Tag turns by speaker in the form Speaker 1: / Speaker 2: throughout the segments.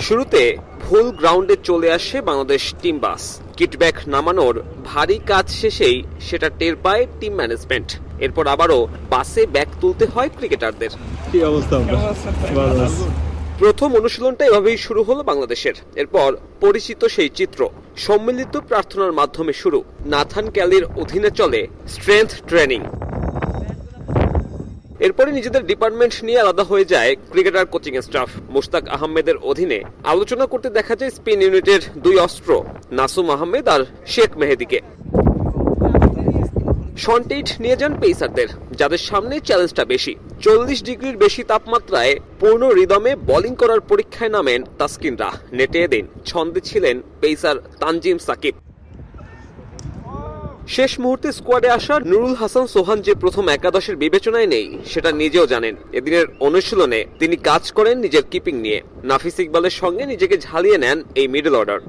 Speaker 1: শুরুতে ভুল গ্রাউন্ডে চলে আসে বাংলাদেশ টিম বাস। কিটব্যাক নামানোর ভারী কাজ শেষেই সেটা টের পায় টিম ম্যানেজমেন্ট। এরপর আবারও বাসে ব্যাগ তুলতে হয় ক্রিকেটারদের।
Speaker 2: কি অবস্থা?
Speaker 1: প্রথম অনুশীলনটা এভাবেই শুরু হলো বাংলাদেশের। এরপর পরিচিত সেই চিত্র সম্মিলিত প্রার্থনার মাধ্যমে শুরু। নাথান ক্যালির অধীনে চলে স্ট্রেংথ ট্রেনিং। এরপরে নিজেদের ডিপার্টমেন্ট নিয়ে আলাদা হয়ে যায় ক্রিকেটার কোচিং স্টাফ। মুশতাক আহমেদের অধীনে আলোচনা করতে দেখা যায় স্পিন ইউনিটের দুই অস্ত্র নাসুম আহমেদ আর শেখ মেহেদীকে। শনটেইট নিয়ে যান পেসারদের, যাদের সামনে চ্যালেঞ্জটা বেশি। 40 ডিগ্রির বেশি তাপমাত্রায় পূর্ণ রিদমে বোলিং করার পরীক্ষায় নামেন তাসকিনরা। নেটে এদিন ছন্দে ছিলেন পেসার তানজিম সাকিব। শেষ মুহূর্তে স্কোয়াডে আসা নুরুল হাসান সোহান যে প্রথম একাদশের বিবেচনায় নেই সেটা নিজেও জানেন। এদিনের অনুশীলনে তিনি কাজ করেন নিজের কিপিং নিয়ে। নাফিস ইকবালের সঙ্গে নিজেকে ঝালিয়ে নেন এই মিডল অর্ডার।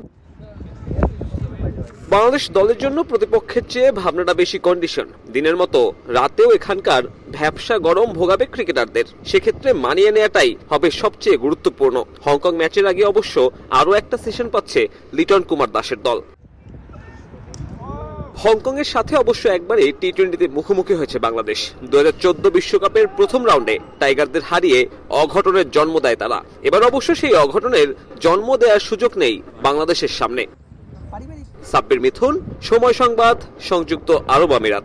Speaker 1: বাংলাদেশ দলের জন্য প্রতিপক্ষের চেয়ে ভাবনাটা বেশি কন্ডিশন। দিনের মতো রাতেও এখানকার ভ্যাপসা গরম ভোগাবে ক্রিকেটারদের। সেক্ষেত্রে মানিয়ে নেওয়াটাই হবে সবচেয়ে গুরুত্বপূর্ণ। হংকং ম্যাচের আগে অবশ্য আরও একটা সেশন পাচ্ছে লিটন কুমার দাসের দল। হংকং এর সাথে অবশ্য একবারই টি-20তে মুখোমুখি হয়েছে বাংলাদেশ। 2014 বিশ্বকাপের প্রথম রাউন্ডে টাইগারদের হারিয়ে অঘটনের জন্ম দেয় তারা। এবার অবশ্য সেই অঘটনের জন্ম দেওয়ার সুযোগ নেই বাংলাদেশের সামনে। সাব্বির মিথুন, সময় সংবাদ, সংযুক্ত আরব আমিরাত।